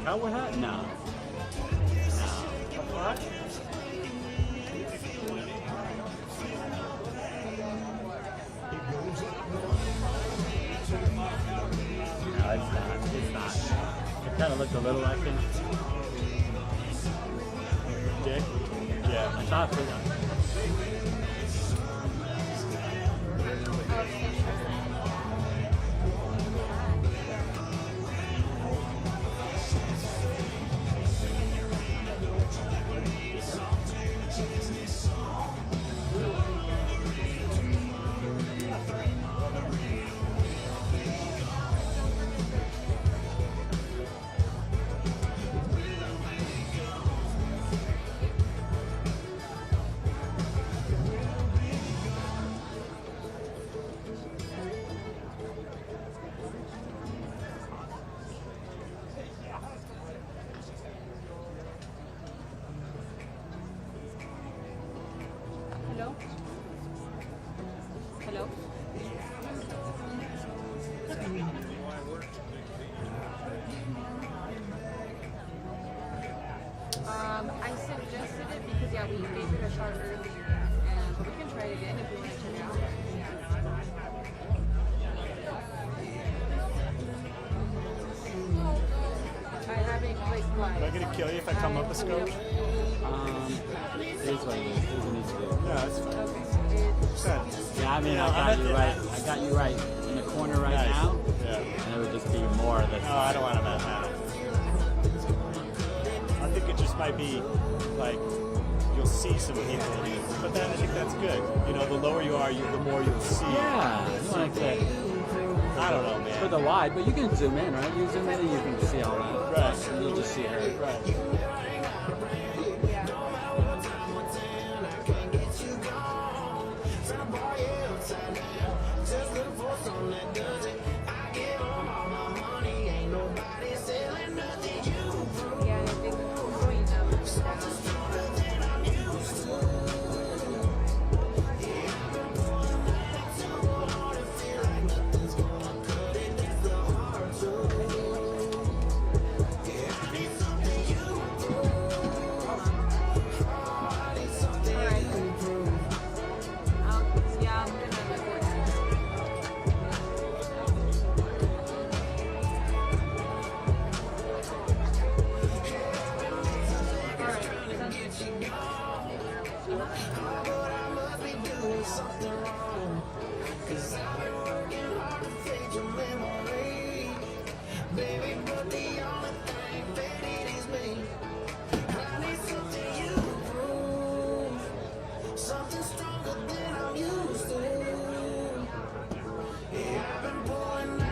Cowboy hat? No. What? No, it's not. It's not. It kind of looked a little like him. Dick? Yeah. I thought it was. Hello? Hello? I suggested it because, yeah, we gave it a shot earlier, but we can try it again if we want to check it out. I haven't clicked live. Am I gonna kill you if I come up a scope? It is what it is. It doesn't need to do. No, that's fine. Okay. Yeah, I mean, I got you right. I got you right in the corner right Nice. now, Yeah. and it would just be more of the. No, I don't want him at that. I think it just might be like you'll see some people, but then I think that's good. You know, the lower you are, the more you'll see. Yeah, you want to get I don't know, man. for the wide, but you can zoom in, right? You zoom in and you can see all that. Right. And you'll just see her. Right. Yeah, I think we're going now.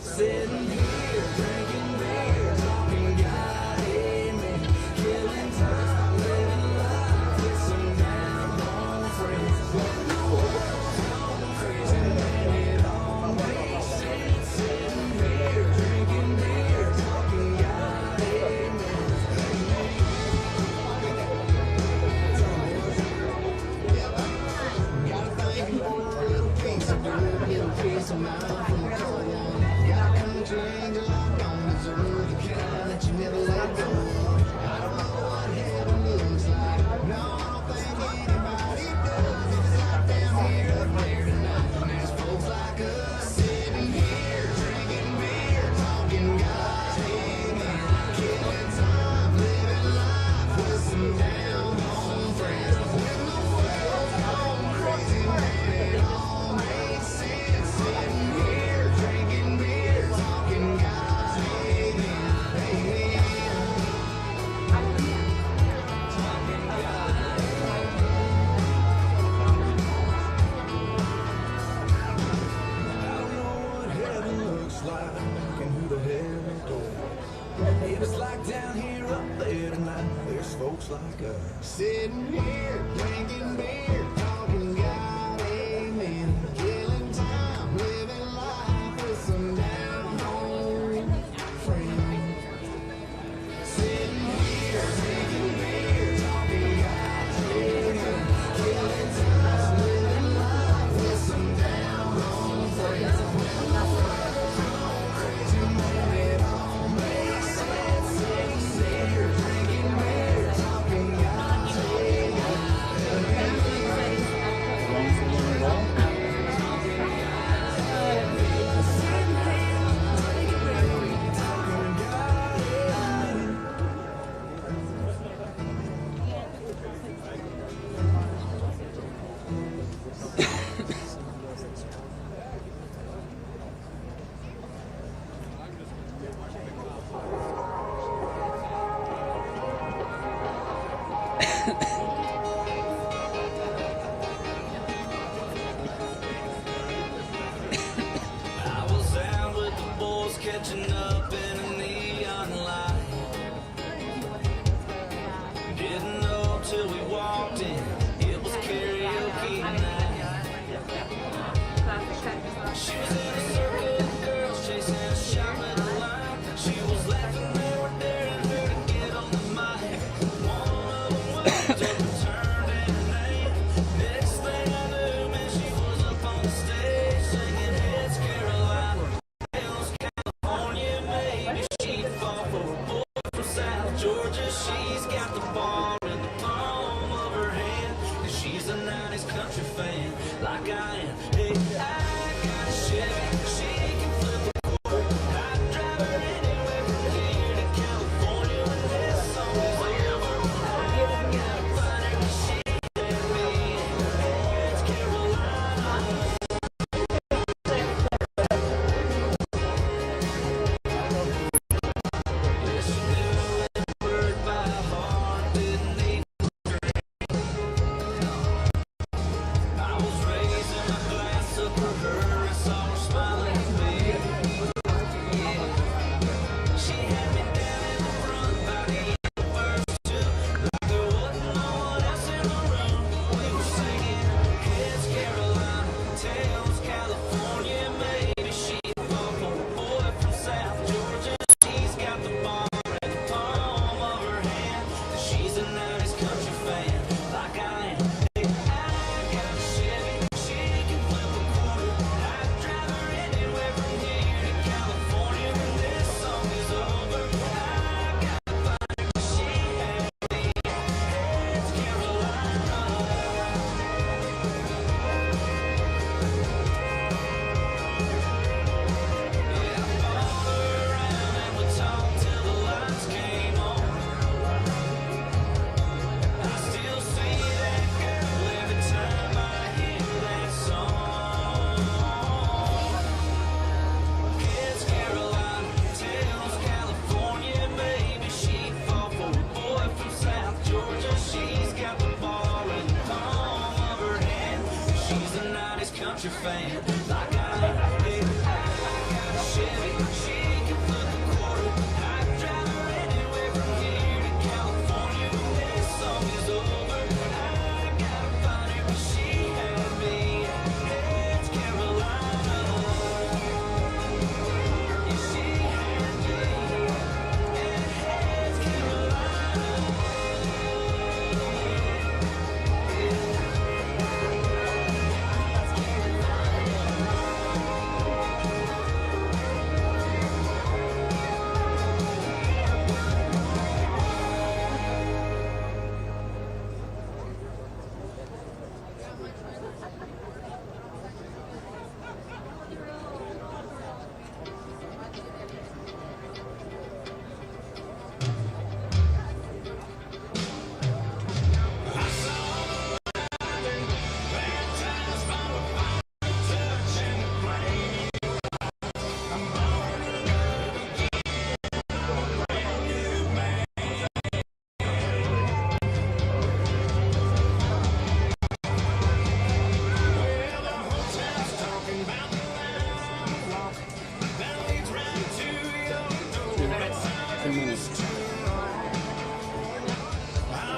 Sitting here, drinking beer, talking God, amen. Killing time, living life with some down home friends. Sitting here, drinking beer, talking God, amen. Killing time, living life with some down home friends. Crazy man, it all makes sense. Sitting here, drinking beer, talking God. Catching up in a neon light. Didn't know till we walked in, it was karaoke night. She was in a circle of girls chasing a shot at a line. She was laughing, they were daring her to get on the mic. One of them was up and turned in her name. Next thing I knew, man, she was up on the stage singing Heads Carolina. Georgia, she's got the ball in the palm of her hand, and she's a 90s country fan, like I am. Hey, I got a Chevy,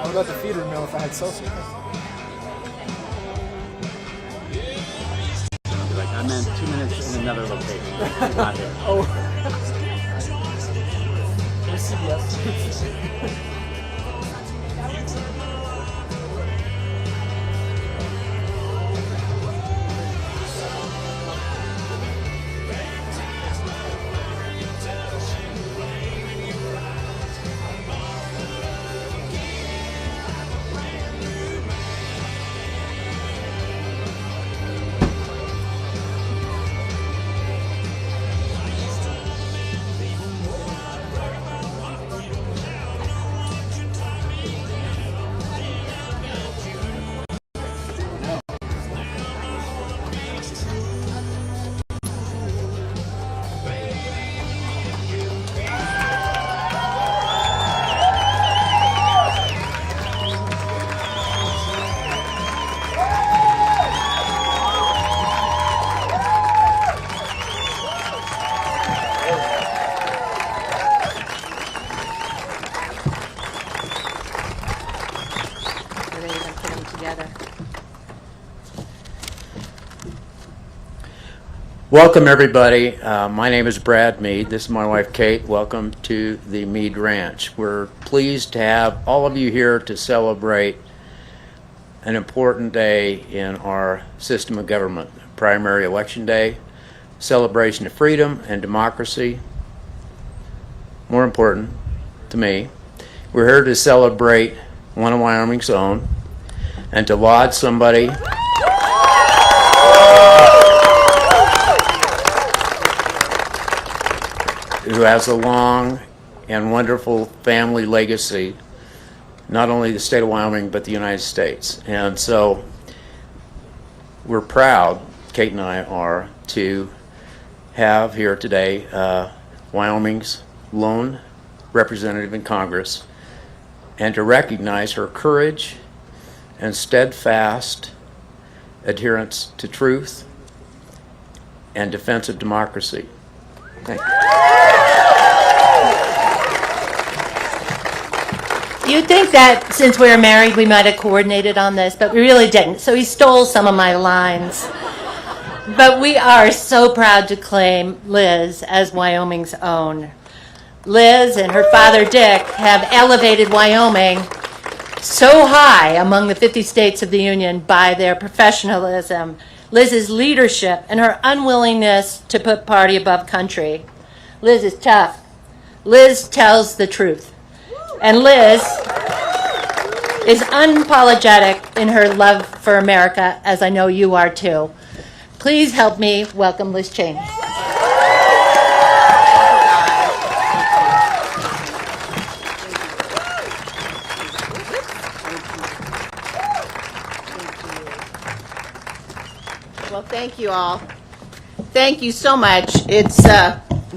What about the feeder mill if I had Celsius? I'll be like, I'm in 2 minutes in another location. Not here. Oh. There's CBS. Welcome, everybody. My name is Brad Mead. This is my wife, Kate. Welcome to the Mead Ranch. We're pleased to have all of you here to celebrate an important day in our system of government, primary election day, celebration of freedom and democracy. More important to me, we're here to celebrate one of Wyoming's own and to laud somebody who has a long and wonderful family legacy, not only the state of Wyoming, but the United States. And so we're proud, Kate and I are, to have here today Wyoming's lone representative in Congress, and to recognize her courage and steadfast adherence to truth and defense of democracy. Thank you. You'd think that since we were married, we might have coordinated on this, but we really didn't. So he stole some of my lines. But we are so proud to claim Liz as Wyoming's own. Liz and her father, Dick, have elevated Wyoming so high among the 50 states of the Union by their professionalism, Liz's leadership, and her unwillingness to put party above country. Liz is tough. Liz tells the truth. And Liz is unapologetic in her love for America, as I know you are too. Please help me welcome Liz Cheney. Well, thank you all. Thank you so much. It's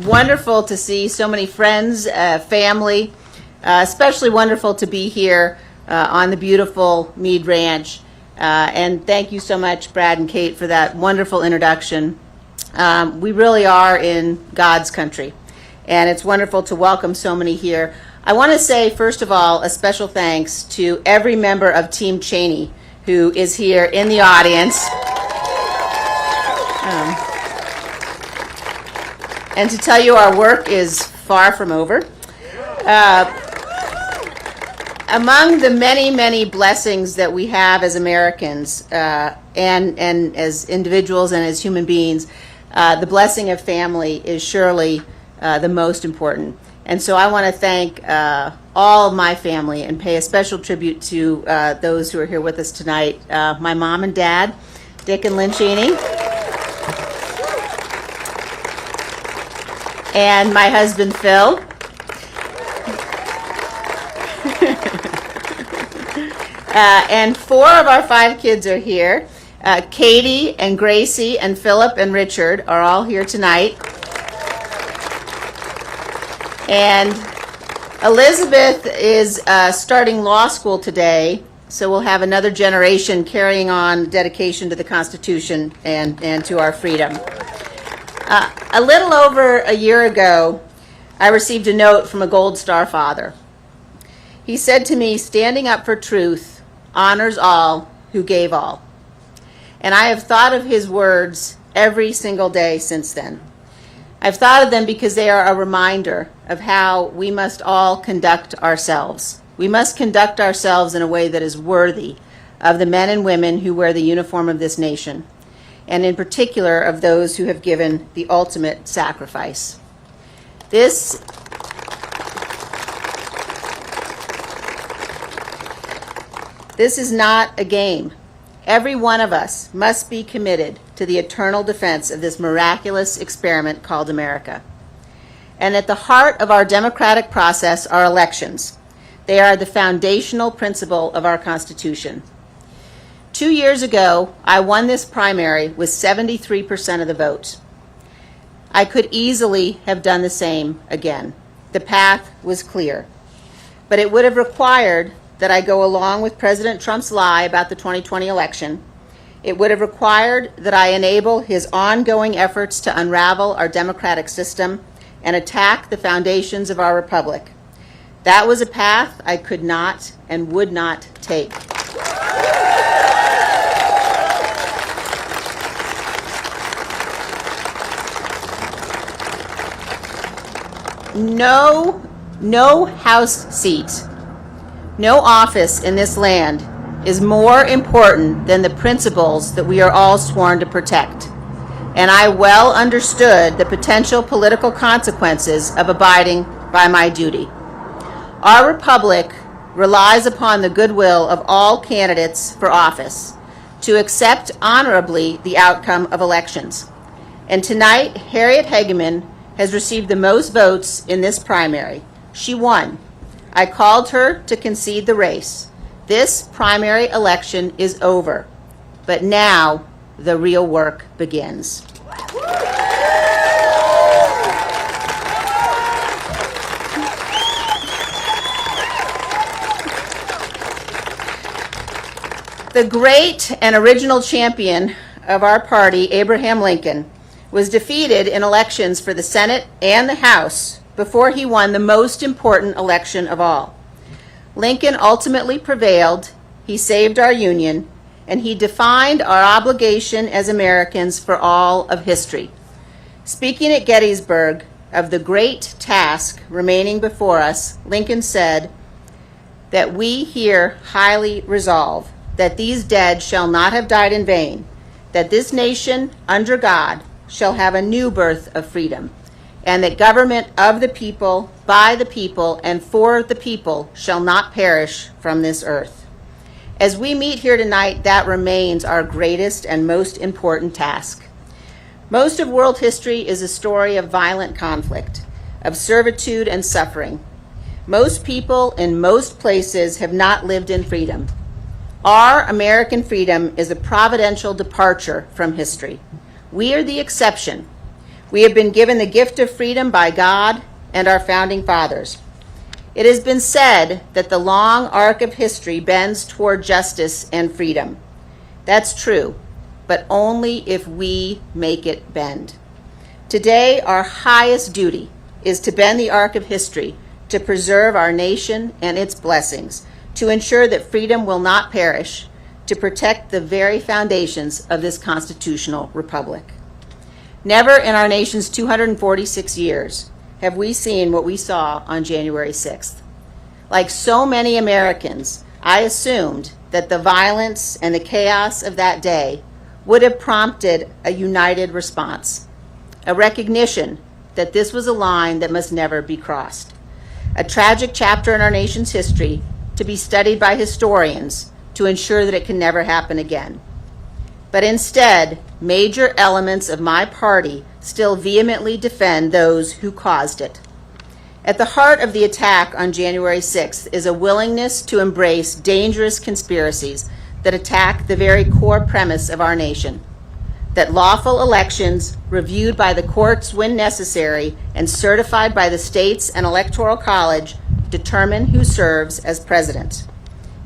wonderful to see so many friends, family, especially wonderful to be here on the beautiful Mead Ranch. And thank you so much, Brad and Kate, for that wonderful introduction. We really are in God's country, and it's wonderful to welcome so many here. I want to say, first of all, a special thanks to every member of Team Cheney who is here in the audience. And to tell you, our work is far from over. Among the many, many blessings that we have as Americans and as individuals and as human beings, the blessing of family is surely the most important. And so I want to thank all of my family and pay a special tribute to those who are here with us tonight. My mom and dad, Dick and Lynn Cheney, and my husband, Phil. And 4 of our 5 kids are here. Katie and Gracie and Philip and Richard are all here tonight. And Elizabeth is starting law school today, so we'll have another generation carrying on dedication to the Constitution and to our freedom. A little over a year ago, I received a note from a Gold Star father. He said to me, "Standing up for truth honors all who gave all." And I have thought of his words every single day since then. I've thought of them because they are a reminder of how we must all conduct ourselves. We must conduct ourselves in a way that is worthy of the men and women who wear the uniform of this nation, and in particular of those who have given the ultimate sacrifice. This is not a game. Every one of us must be committed to the eternal defense of this miraculous experiment called America. And at the heart of our democratic process are elections. They are the foundational principle of our Constitution. 2 years ago, I won this primary with 73% of the vote. I could easily have done the same again. The path was clear. But it would have required that I go along with President Trump's lie about the 2020 election. It would have required that I enable his ongoing efforts to unravel our democratic system and attack the foundations of our republic. That was a path I could not and would not take. No House seat, no office in this land is more important than the principles that we are all sworn to protect. And I well understood the potential political consequences of abiding by my duty. Our republic relies upon the goodwill of all candidates for office to accept honorably the outcome of elections. And tonight, Harriet Hageman has received the most votes in this primary. She won. I called her to concede the race. This primary election is over, but now the real work begins. The great and original champion of our party, Abraham Lincoln, was defeated in elections for the Senate and the House before he won the most important election of all. Lincoln ultimately prevailed, he saved our Union, and he defined our obligation as Americans for all of history. Speaking at Gettysburg of the great task remaining before us, Lincoln said that we here highly resolve that these dead shall not have died in vain, that this nation, under God, shall have a new birth of freedom, and that government of the people, by the people, and for the people shall not perish from this earth. As we meet here tonight, that remains our greatest and most important task. Most of world history is a story of violent conflict, of servitude and suffering. Most people in most places have not lived in freedom. Our American freedom is a providential departure from history. We are the exception. We have been given the gift of freedom by God and our founding fathers. It has been said that the long arc of history bends toward justice and freedom. That's true, but only if we make it bend. Today, our highest duty is to bend the arc of history, to preserve our nation and its blessings, to ensure that freedom will not perish, to protect the very foundations of this constitutional republic. Never in our nation's 246 years have we seen what we saw on January 6th. Like so many Americans, I assumed that the violence and the chaos of that day would have prompted a united response, a recognition that this was a line that must never be crossed, a tragic chapter in our nation's history to be studied by historians to ensure that it can never happen again. But instead, major elements of my party still vehemently defend those who caused it. At the heart of the attack on January 6th is a willingness to embrace dangerous conspiracies that attack the very core premise of our nation, that lawful elections, reviewed by the courts when necessary and certified by the states and electoral college, determine who serves as president.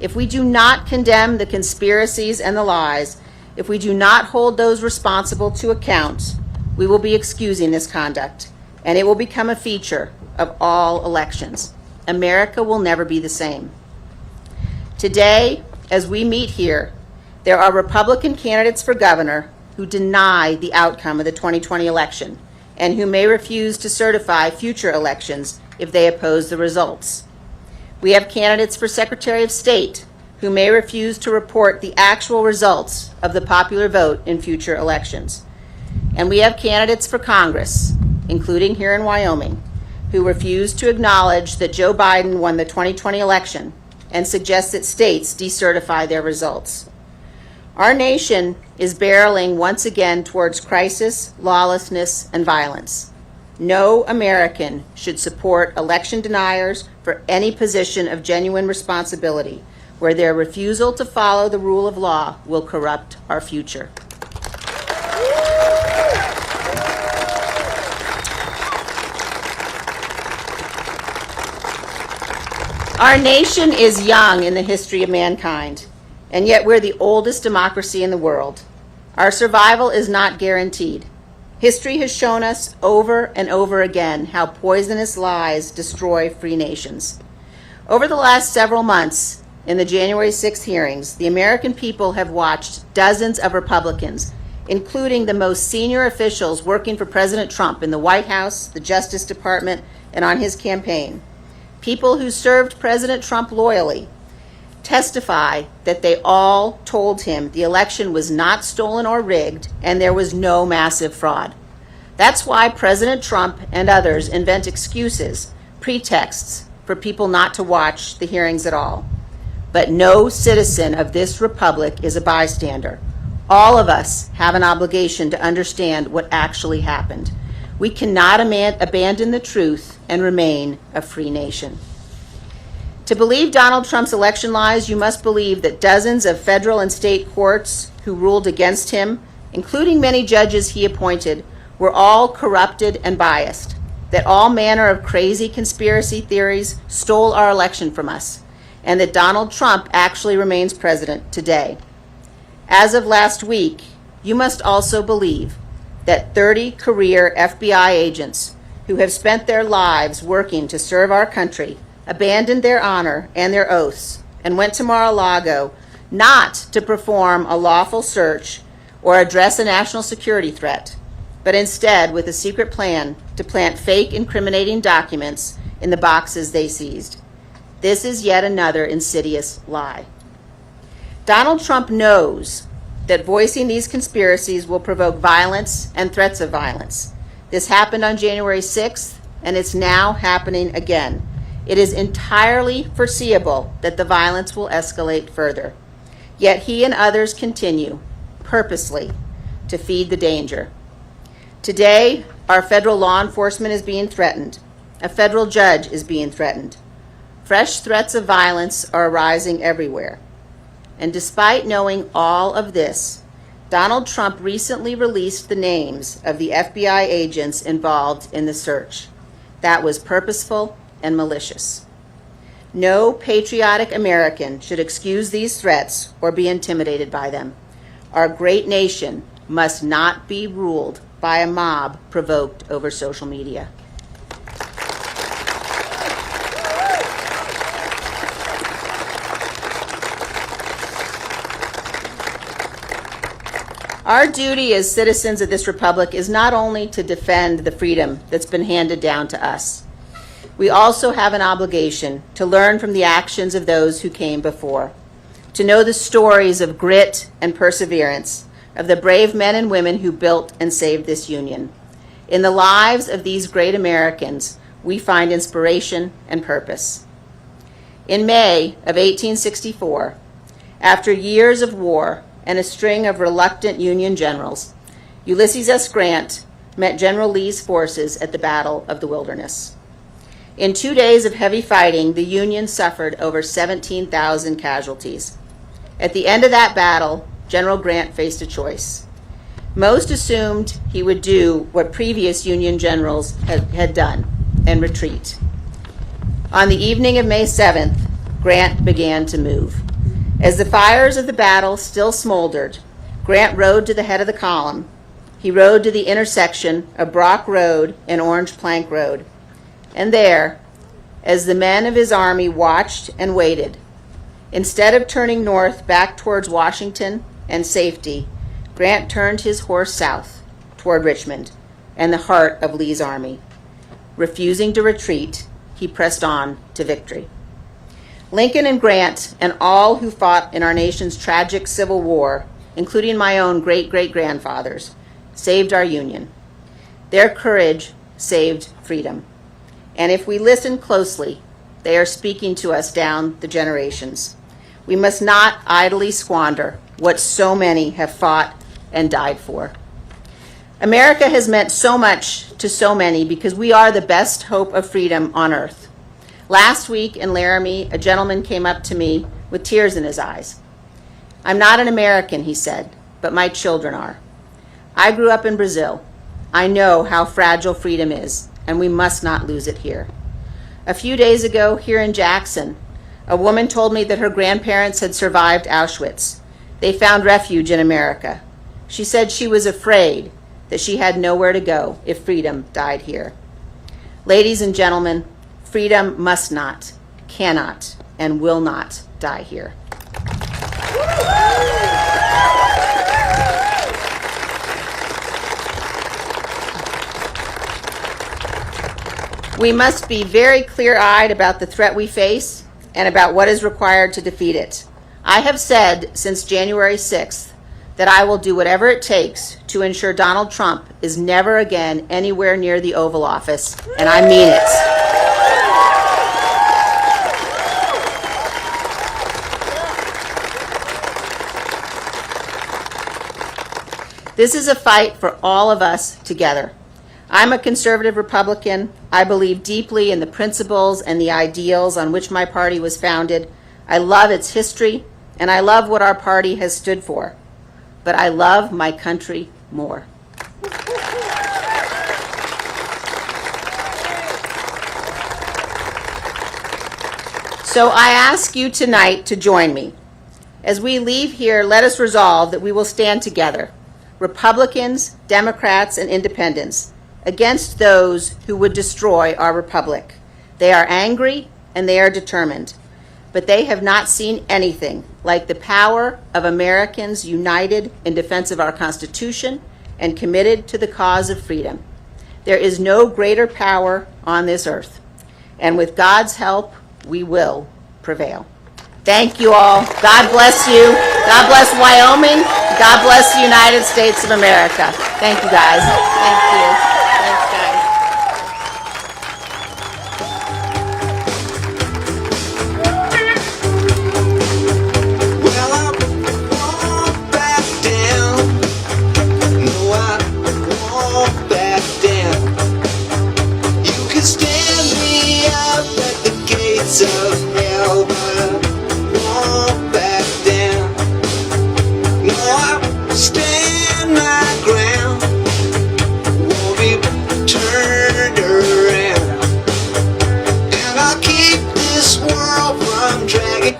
If we do not condemn the conspiracies and the lies, if we do not hold those responsible to account, we will be excusing this conduct, and it will become a feature of all elections. America will never be the same. Today, as we meet here, there are Republican candidates for governor who deny the outcome of the 2020 election and who may refuse to certify future elections if they oppose the results. We have candidates for Secretary of State who may refuse to report the actual results of the popular vote in future elections. And we have candidates for Congress, including here in Wyoming, who refuse to acknowledge that Joe Biden won the 2020 election and suggest that states decertify their results. Our nation is barreling once again towards crisis, lawlessness, and violence. No American should support election deniers for any position of genuine responsibility, where their refusal to follow the rule of law will corrupt our future. Our nation is young in the history of mankind, and yet we're the oldest democracy in the world. Our survival is not guaranteed. History has shown us over and over again how poisonous lies destroy free nations. Over the last several months, in the January 6th hearings, the American people have watched dozens of Republicans, including the most senior officials working for President Trump in the White House, the Justice Department, and on his campaign, people who served President Trump loyally, testify that they all told him the election was not stolen or rigged and there was no massive fraud. That's why President Trump and others invent excuses, pretexts for people not to watch the hearings at all. But no citizen of this republic is a bystander. All of us have an obligation to understand what actually happened. We cannot abandon the truth and remain a free nation. To believe Donald Trump's election lies, you must believe that dozens of federal and state courts who ruled against him, including many judges he appointed, were all corrupted and biased, that all manner of crazy conspiracy theories stole our election from us, and that Donald Trump actually remains president today. As of last week, you must also believe that 30 career FBI agents who have spent their lives working to serve our country abandoned their honor and their oaths and went to Mar-a-Lago not to perform a lawful search or address a national security threat, but instead with a secret plan to plant fake incriminating documents in the boxes they seized. This is yet another insidious lie. Donald Trump knows that voicing these conspiracies will provoke violence and threats of violence. This happened on January 6th, and it's now happening again. It is entirely foreseeable that the violence will escalate further. Yet he and others continue, purposely, to feed the danger. Today, our federal law enforcement is being threatened. A federal judge is being threatened. Fresh threats of violence are arising everywhere. And despite knowing all of this, Donald Trump recently released the names of the FBI agents involved in the search. That was purposeful and malicious. No patriotic American should excuse these threats or be intimidated by them. Our great nation must not be ruled by a mob provoked over social media. Our duty as citizens of this republic is not only to defend the freedom that's been handed down to us. We also have an obligation to learn from the actions of those who came before, to know the stories of grit and perseverance of the brave men and women who built and saved this union. In the lives of these great Americans, we find inspiration and purpose. In May of 1864, after years of war and a string of reluctant Union generals, Ulysses S. Grant met General Lee's forces at the Battle of the Wilderness. In 2 days of heavy fighting, the Union suffered over 17,000 casualties. At the end of that battle, General Grant faced a choice. Most assumed he would do what previous Union generals had done and retreat. On the evening of May 7th, Grant began to move. As the fires of the battle still smoldered, Grant rode to the head of the column. He rode to the intersection of Brock Road and Orange Plank Road. And there, as the men of his army watched and waited. Instead of turning north back towards Washington and safety, Grant turned his horse south toward Richmond and the heart of Lee's army. Refusing to retreat, he pressed on to victory. Lincoln and Grant and all who fought in our nation's tragic Civil War, including my own great-great-grandfathers, saved our Union. Their courage saved freedom. And if we listen closely, they are speaking to us down the generations. We must not idly squander what so many have fought and died for. America has meant so much to so many because we are the best hope of freedom on earth. Last week in Laramie, a gentleman came up to me with tears in his eyes. "I'm not an American," he said, "but my children are. I grew up in Brazil. I know how fragile freedom is, and we must not lose it here." A few days ago, here in Jackson, a woman told me that her grandparents had survived Auschwitz. They found refuge in America. She said she was afraid that she had nowhere to go if freedom died here. Ladies and gentlemen, freedom must not, cannot, and will not die here. We must be very clear-eyed about the threat we face and about what is required to defeat it. I have said since January 6th that I will do whatever it takes to ensure Donald Trump is never again anywhere near the Oval Office, and I mean it. This is a fight for all of us together. I'm a conservative Republican. I believe deeply in the principles and the ideals on which my party was founded. I love its history, and I love what our party has stood for. But I love my country more. So I ask you tonight to join me. As we leave here, let us resolve that we will stand together, Republicans, Democrats, and Independents, against those who would destroy our republic. They are angry and they are determined, but they have not seen anything like the power of Americans united in defense of our Constitution and committed to the cause of freedom. There is no greater power on this earth, and with God's help, we will prevail. Thank you all. God bless you. God bless Wyoming. God bless the United States of America. Thank you, guys. Thank you. Thanks, guys. Well, I won't back down. No, I won't back down. You can stand me up at the gates of hell, but I won't back down. No, I stand my ground. Won't be turned around. And I'll keep this world from dragging.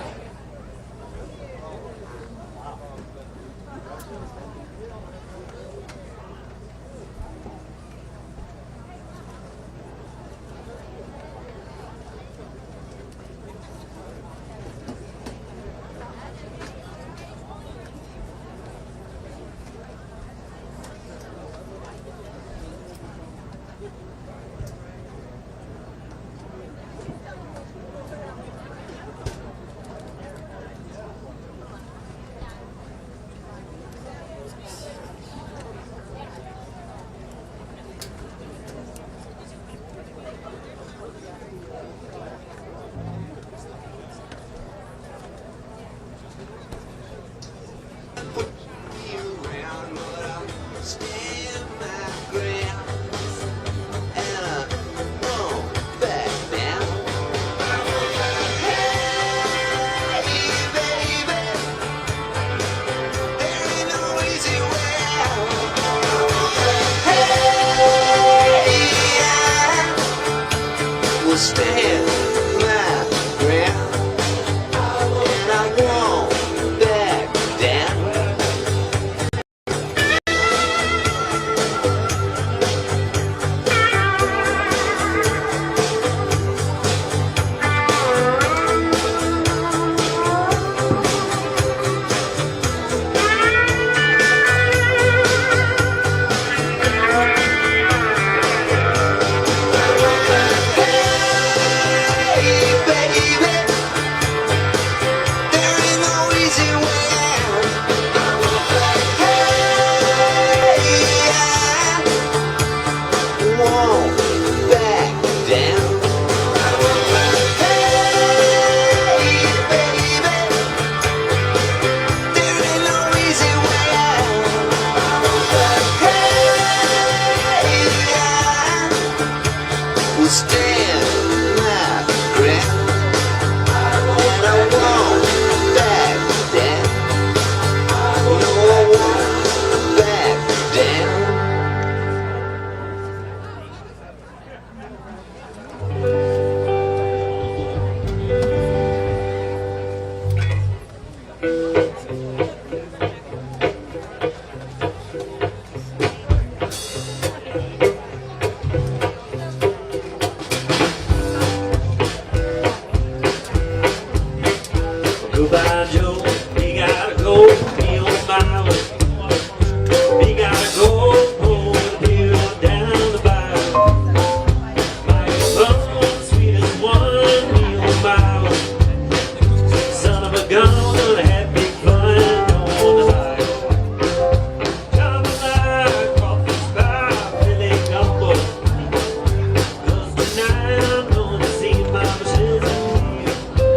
Stand my ground, and I won't back down. stand my ground. And I won't back down. No, I won't back down. Goodbye, Joe. We gotta go. Be on my way. We gotta go. Hill down the bayou. My love, sweetest one. Be on my way. Son of a gun, gonna have big fun on the bayou. Jambalaya, crawfish pie, filet gumbo. 'Cause tonight I'm gonna see my wishes and fears.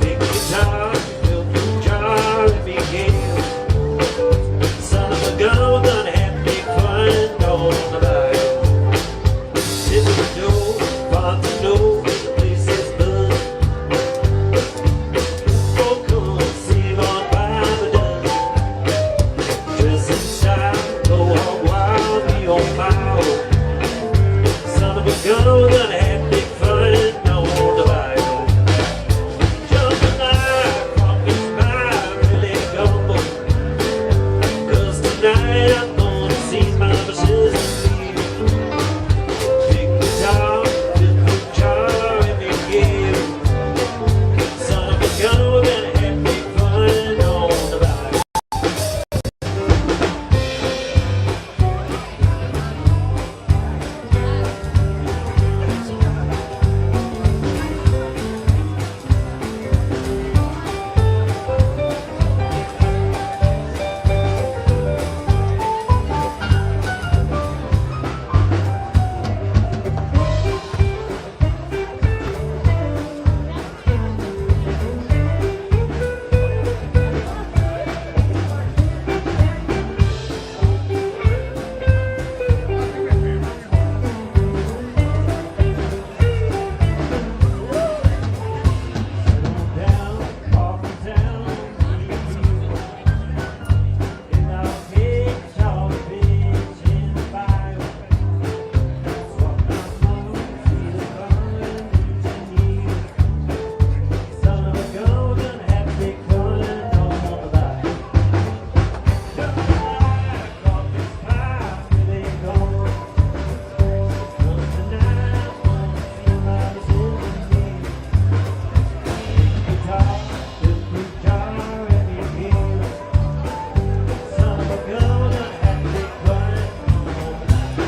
Big guitar, fill the jar, and be gay. Son of a gun, we're gonna have big fun on the bayou. Sit the door, far to know the place is buzz. Oh, come save on by the dozen. Dress in style, go all wild, be on my own. Son of a gun, we're gonna have big fun on the bayou. Jambalaya, crawfish pie, filet gumbo. 'Cause tonight I'm gonna see my wishes and fears. Big guitar, fill the jar, and be gay. Son of a gun, we're gonna have big fun on the bayou. Down, off the town, and I'll take all the fish in the bayou. Swap my phone, see the fun, son of a gun, we're gonna have big fun on the bayou. Jambalaya, crawfish pie, filet gumbo. 'Cause tonight I'm gonna see my wishes and fears. Guitar, fill the jar, and be gay. Son of a gun, we're gonna have big fun on the bayou.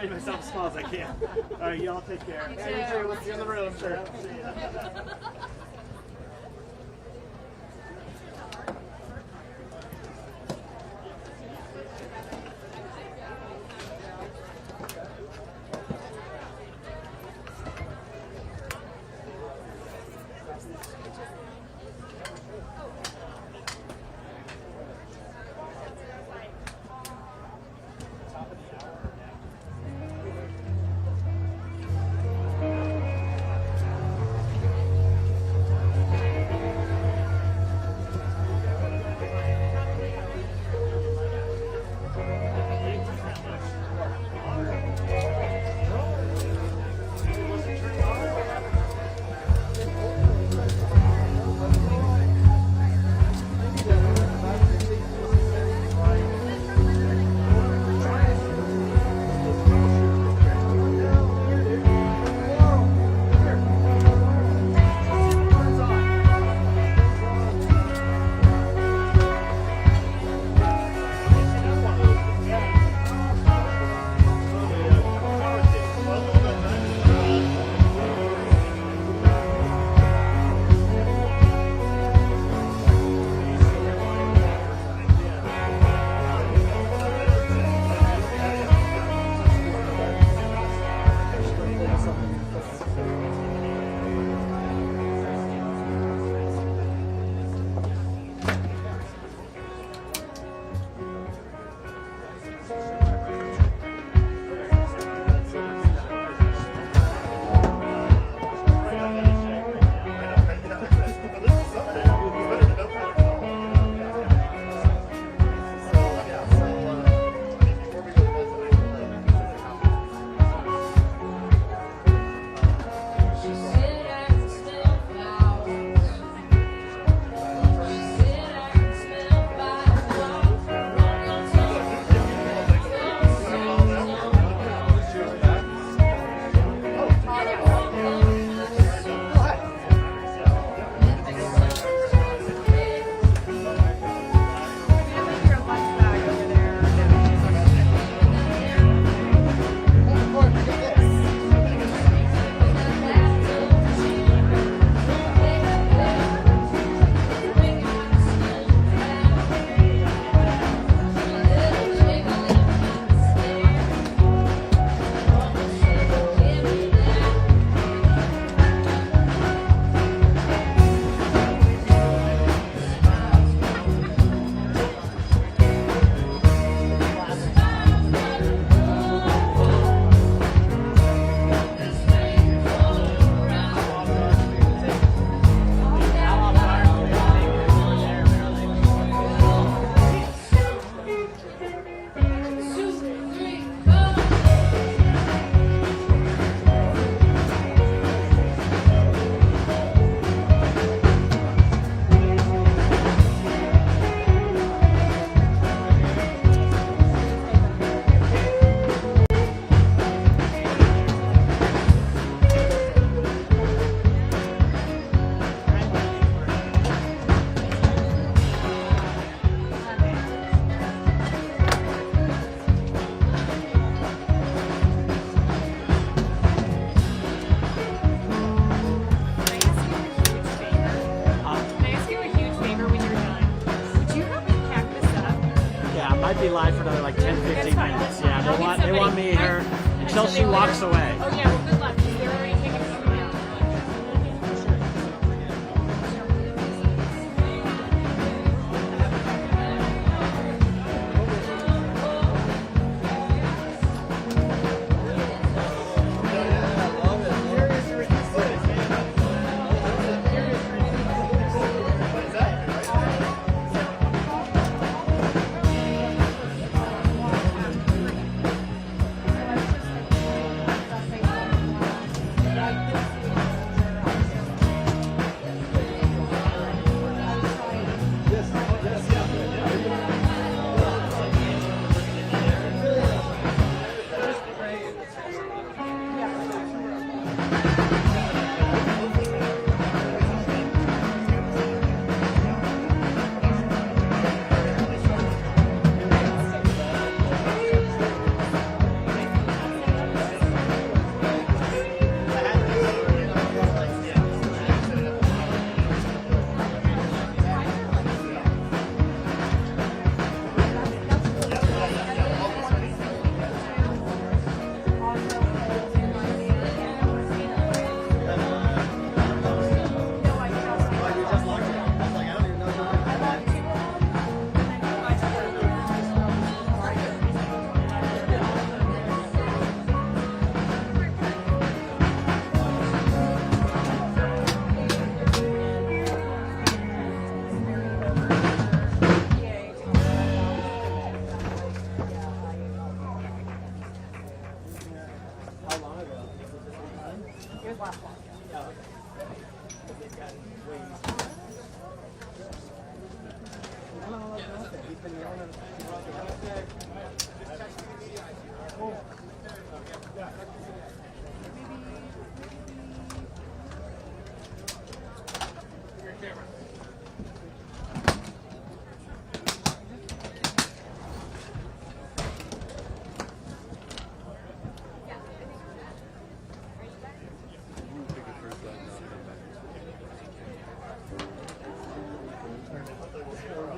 made myself as small as I can. All right, y'all take care. You Yeah, too. you too. Let's see you in the room. Sure. be live for another like 10, 15 minutes. Yeah, they want me here until she walks away. Oh yeah, well good luck. They're already taking some down.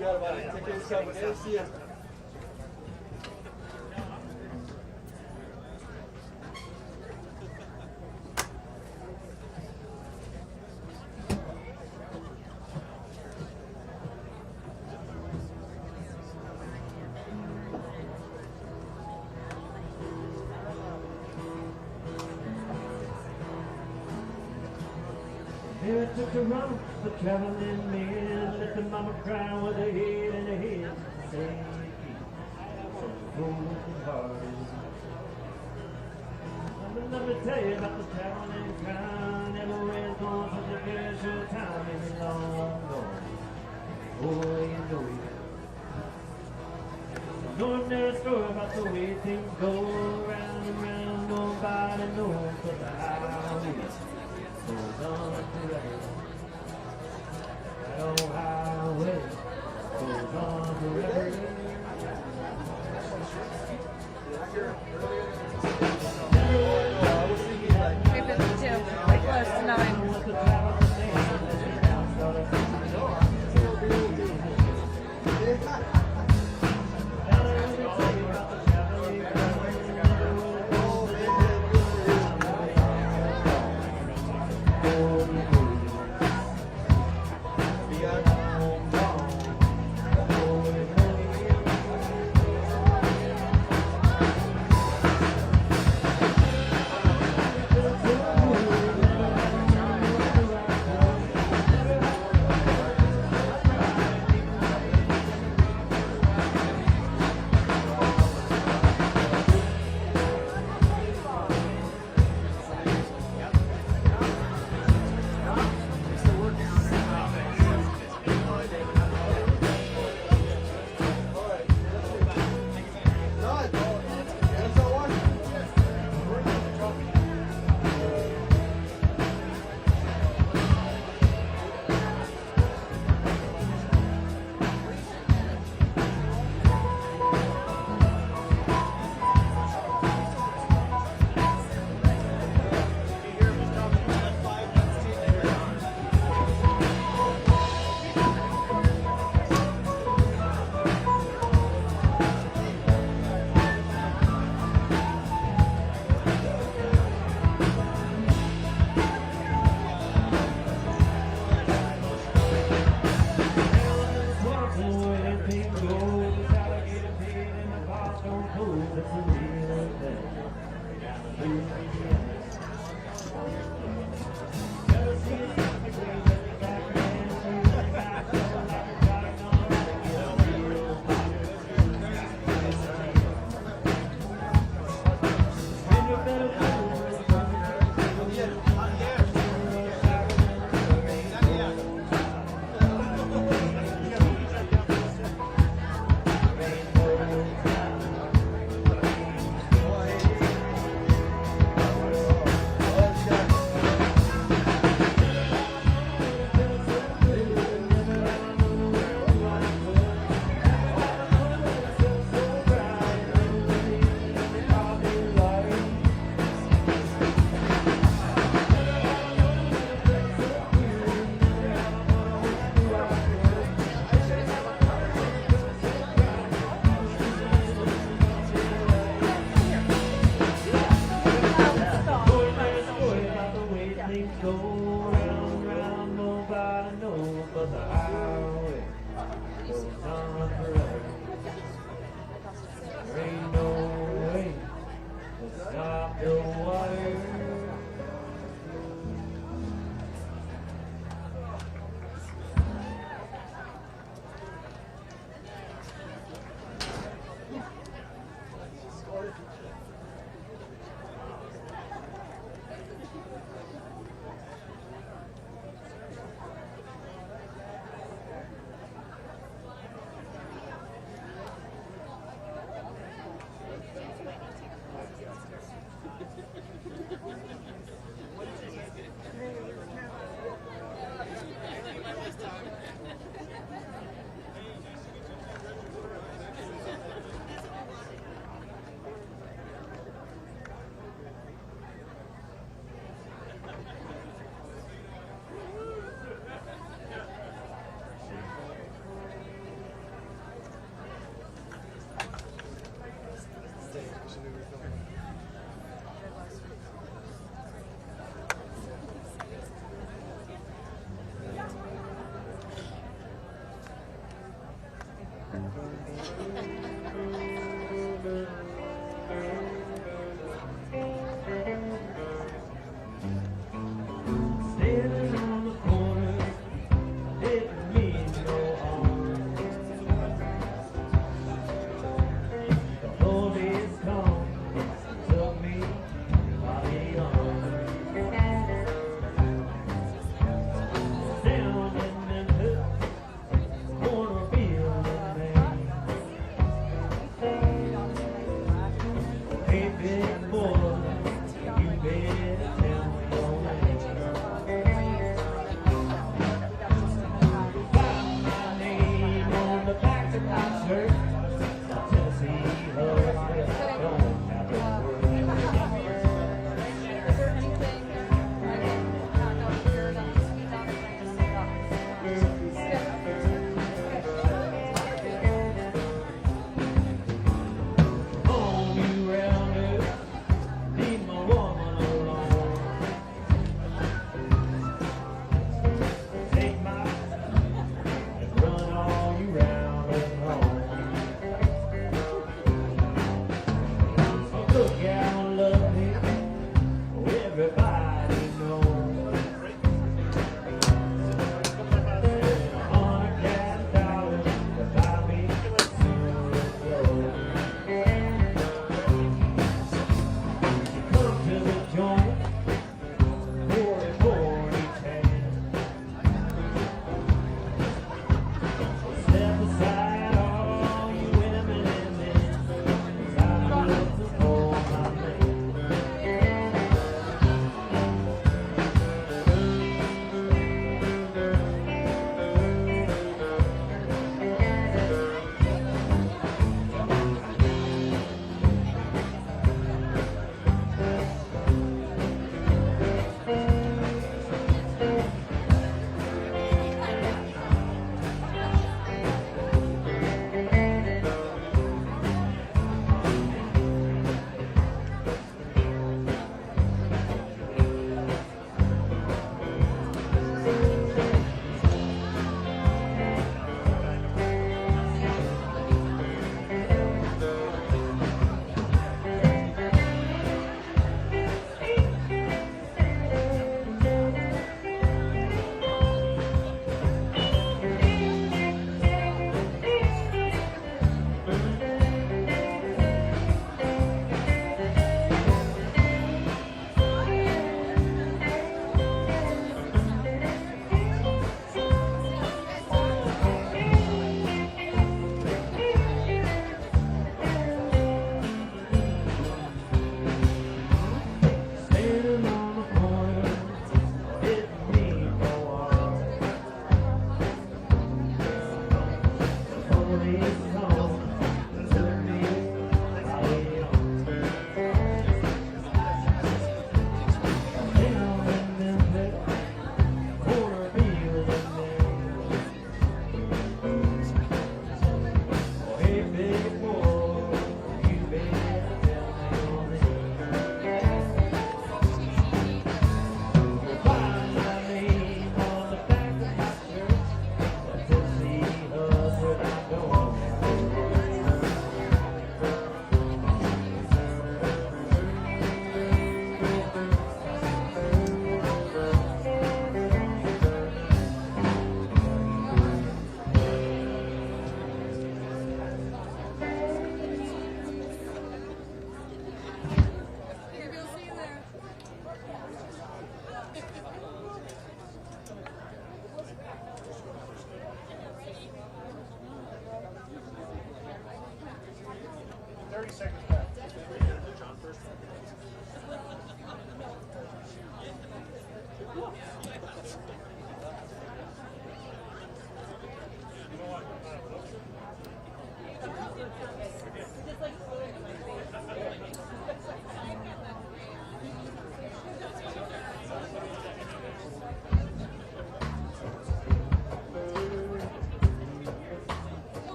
Obrigado, Maria. Take care of yourself. Good to see you. Here it took a run for traveling men. Let the mama cry with her head in her head. Say, broken heart. Let me tell you about the traveling kind. Everywhere's going such a very short time. It's long gone. Oh, you know it. No ordinary story about the way things go round and round. Nobody knows but the highway goes on forever. That old highway goes on forever. We've been too, like close to 9.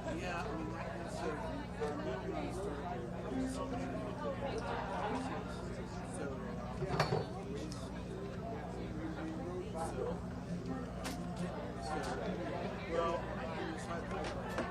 Yeah, I mean, so maybe we start well,